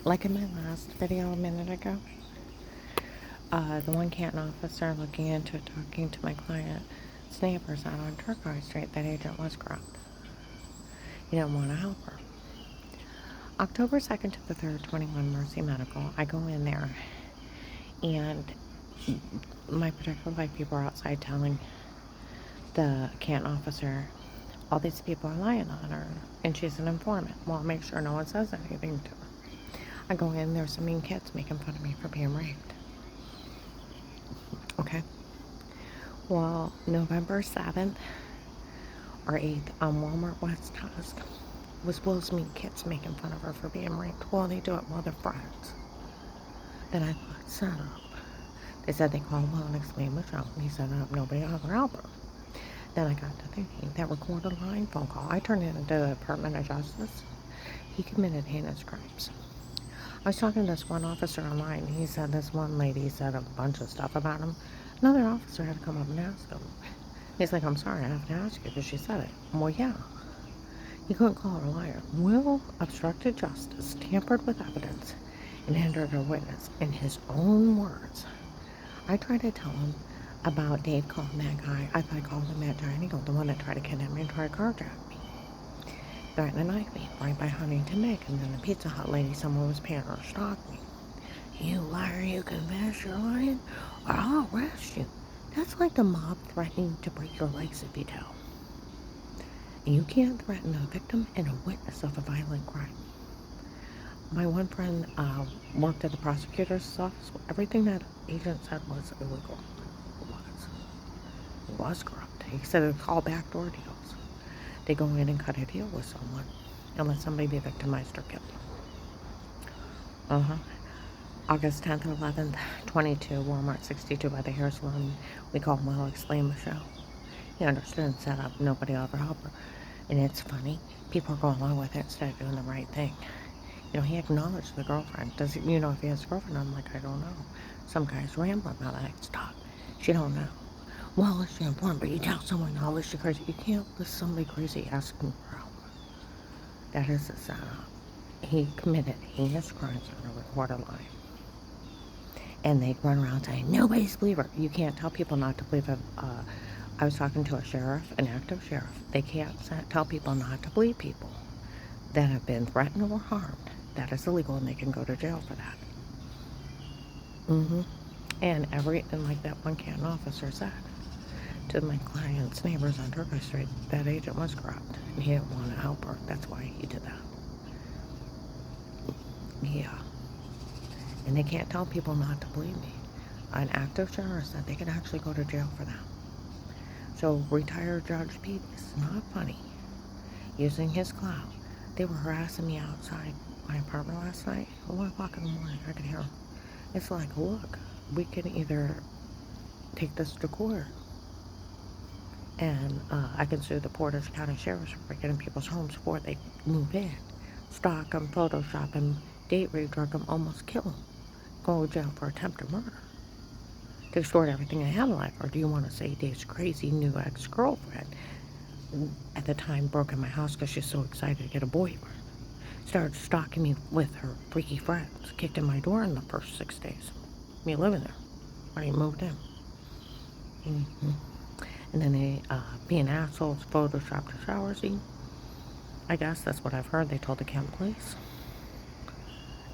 Like in my last video a minute ago, the one Canton officer looking into it, talking to my client's neighbors out on Turquoise Street, that agent was corrupt. He didn't want to help her. October 2nd to the 3rd, 21 Mercy Medical, I go in there, and my particular life people are outside telling the Canton officer, all these people are lying on her, and she's an informant. Well, I'll make sure no one says anything to her. I go in, there's some mean kids making fun of me for being raped. Okay? Well, November 7th or 8th on Walmart West Tusk was Will's mean kids making fun of her for being raped. Well, they do it while they're friends. Then I thought, set up. They said they called Will and explained Michelle, and he set up, nobody ever helped her. Then I got to thinking, that recorded line phone call, I turned it into the Department of Justice. He committed heinous crimes. I was talking to this one officer online, and he said this one lady said a bunch of stuff about him. Another officer had to come up and ask him. He's like, I'm sorry, I have to ask you because she said it. Well, yeah. You couldn't call her a liar. Will obstructed justice, tampered with evidence, and hindered a witness in his own words. I tried to tell him about Dave calling that guy. I called him that giant eagle, the one that tried to kidnap me and try to carjack me. Threatened to knife me right by Huntington Nick, and then the Pizza Hut lady, someone was paying her to stalk me. You liar, you confess you're lying, or I'll arrest you. That's like the mob threatening to break your legs if you tell. And you can't threaten a victim and a witness of a violent crime. My one friend worked at the prosecutor's office. Everything that agent said was illegal. It was corrupt. He said it was called backdoor deals. They go in and cut a deal with someone and let somebody be victimized or killed. August 10th or 11th, 22, Walmart 62 by the hair salon. We called Will, explained Michelle. He understood and set up. Nobody will ever help her. And it's funny. People are going along with it instead of doing the right thing. You know, he acknowledged the girlfriend. Does he, you know, if he has a girlfriend? I'm like, I don't know. Some guy's rambling. I'm like, stop. She don't know. Well, is she important? But you tell someone, no, is she crazy? You can't list somebody crazy asking for help. That is a setup. He committed heinous crimes on a recorded line. And they run around saying, nobody's a believer. You can't tell people not to believe it. I was talking to a sheriff, an active sheriff. They can't tell people not to believe people that have been threatened or harmed. That is illegal, and they can go to jail for that. And like that one Canton officer said to my client's neighbors on Turquoise Street, that agent was corrupt, and he didn't want to help her. That's why he did that. Yeah. And they can't tell people not to believe me. An active sheriff said they could actually go to jail for that. So retired Judge Pete is not funny. Using his clout. They were harassing me outside my apartment last night. At 1 o'clock in the morning, I could hear them. It's like, look, we can either take this to court, and I can sue the Portage County Sheriff's for breaking in people's homes before they move in, stalk them, Photoshop them, date rape, drug them, almost kill them, go to jail for attempted murder. They extort everything I have in life. Or do you want to say Dave's crazy new ex-girlfriend at the time broke in my house because she's so excited to get a boyfriend, started stalking me with her freaky friends, kicked in my door in the first 6 days, me living there when he moved in. And then they, being assholes, photoshopped a shower scene. I guess that's what I've heard. They told the Kent police.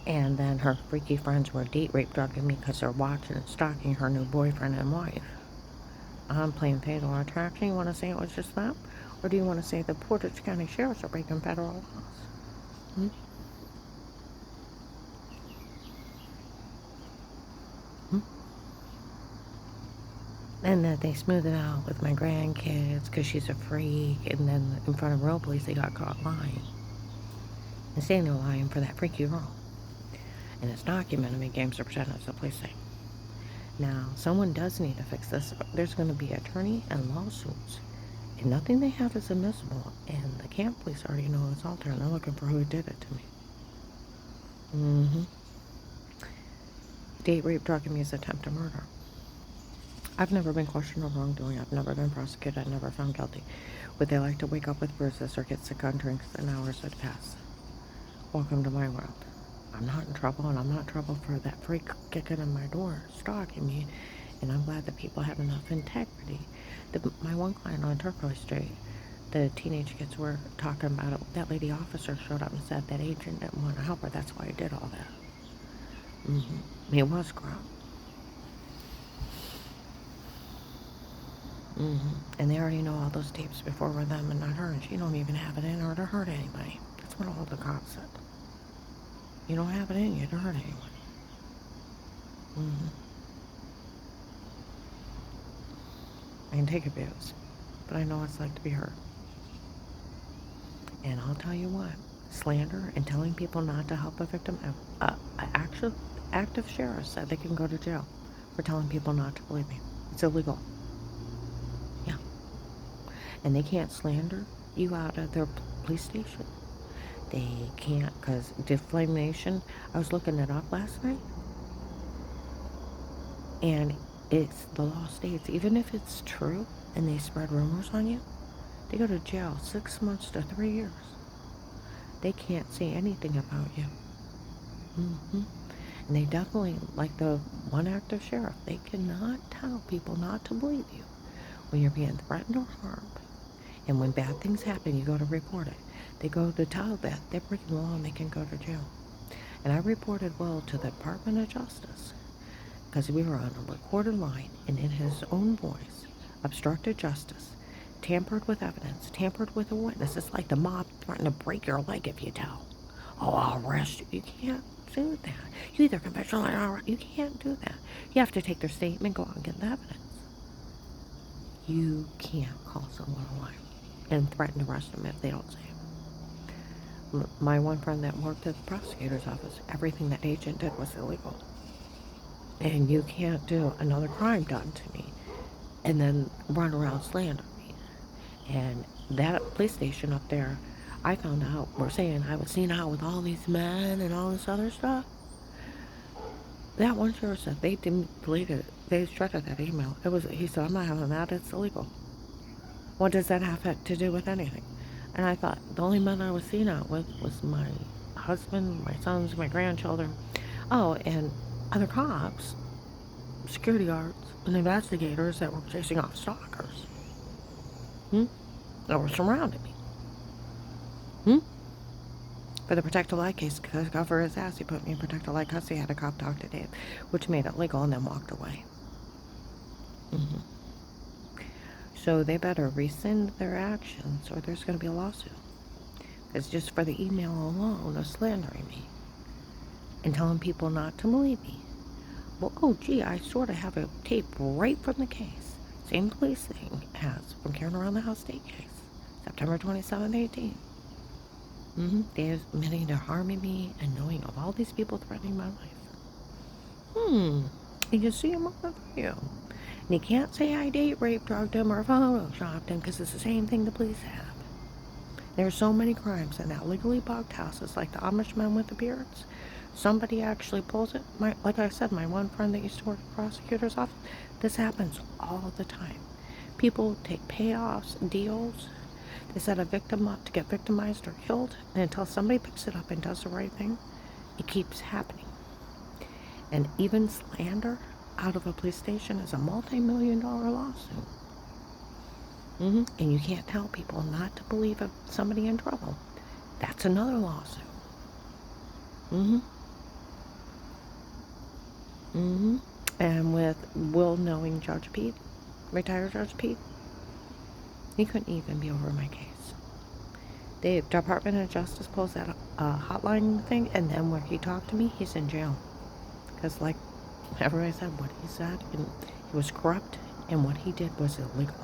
And then her freaky friends were date rape drugging me because they're watching and stalking her new boyfriend and wife. I'm playing fatal attraction. You want to say it was just them? Or do you want to say the Portage County Sheriffs are breaking federal laws? And that they smooth it out with my grandkids because she's a freak. And then in front of real police, they got caught lying. And saying they're lying for that freaky girl. And it's documented in games are presented as the police say. Now, someone does need to fix this. There's going to be attorney and lawsuits. And nothing they have is admissible. And the camp police already know it's out there. And they're looking for who did it to me. Date rape, drug abuse, attempted murder. I've never been questioned of wrongdoing. I've never been prosecuted. I've never found guilty. Would they like to wake up with bruises or get sick on drinks and hours would pass? Welcome to my world. I'm not in trouble, and I'm not in trouble for that freak kicking in my door, stalking me. And I'm glad that people have enough integrity. My one client on Turquoise Street, the teenage kids were talking about it. That lady officer showed up and said that agent didn't want to help her. That's why he did all that. He was corrupt. And they already know all those tapes before with them and not her, and she don't even have it in her to hurt anybody. That's what all the cops said. You don't have it in you to hurt anyone. I can take abuse, but I know what it's like to be hurt. And I'll tell you what, slander and telling people not to help a victim, active sheriff said they can go to jail for telling people not to believe me. It's illegal. Yeah. And they can't slander you out of their police station. They can't, because defamation, I was looking it up last night, and it's, the law states, even if it's true and they spread rumors on you, they go to jail 6 months to 3 years. They can't say anything about you. And they definitely, like the one active sheriff, they cannot tell people not to believe you when you're being threatened or harmed. And when bad things happen, you go to report it. They go to tell that they're breaking the law and they can go to jail. And I reported Will to the Department of Justice because we were on a recorded line, and in his own voice, obstructed justice, tampered with evidence, tampered with a witness. It's like the mob threatening to break your leg if you tell. Oh, I'll arrest you. You can't do that. You either confess or not. You can't do that. You have to take their statement, go out and get the evidence. You can't call someone a liar and threaten to arrest them if they don't say it. My one friend that worked at the prosecutor's office, everything that agent did was illegal. And you can't do another crime done to me and then run around slandering me. And that police station up there, I found out, were saying I was seen out with all these men and all this other stuff. That one sheriff said they didn't delete it. They shredded that email. He said, I'm not having that. It's illegal. What does that have to do with anything? And I thought, the only men I was seen out with was my husband, my sons, my grandchildren. Oh, and other cops, security guards, and investigators that were chasing off stalkers. That were surrounding me. For the protective light case, because cover his ass, he put me in protective light custody. Had a cop talk to Dave, which made it legal, and then walked away. So they better rescind their actions, or there's going to be a lawsuit. It's just for the email alone of slandering me and telling people not to believe me. Well, oh gee, I sort of have a tape right from the case. Same police thing as from Karen Around the House state case, September 27th, 18. They admitting to harming me and knowing of all these people threatening my life. You can see them on the video. And you can't say I date raped, drugged him, or photoshopped him, because it's the same thing the police have. There's so many crimes in that legally bugged houses, like the Amish men with the beards. Somebody actually pulls it. Like I said, my one friend that used to work at the prosecutor's office, this happens all the time. People take payoffs, deals. They set a victim up to get victimized or killed, and until somebody picks it up and does the right thing, it keeps happening. And even slander out of a police station is a multi-million-dollar lawsuit. And you can't tell people not to believe somebody in trouble. That's another lawsuit. And with Will knowing Judge Pete, retired Judge Pete, he couldn't even be over my case. The Department of Justice pulls that hotline thing, and then when he talked to me, he's in jail. Because like everybody said, what he said, and he was corrupt, and what he did was illegal.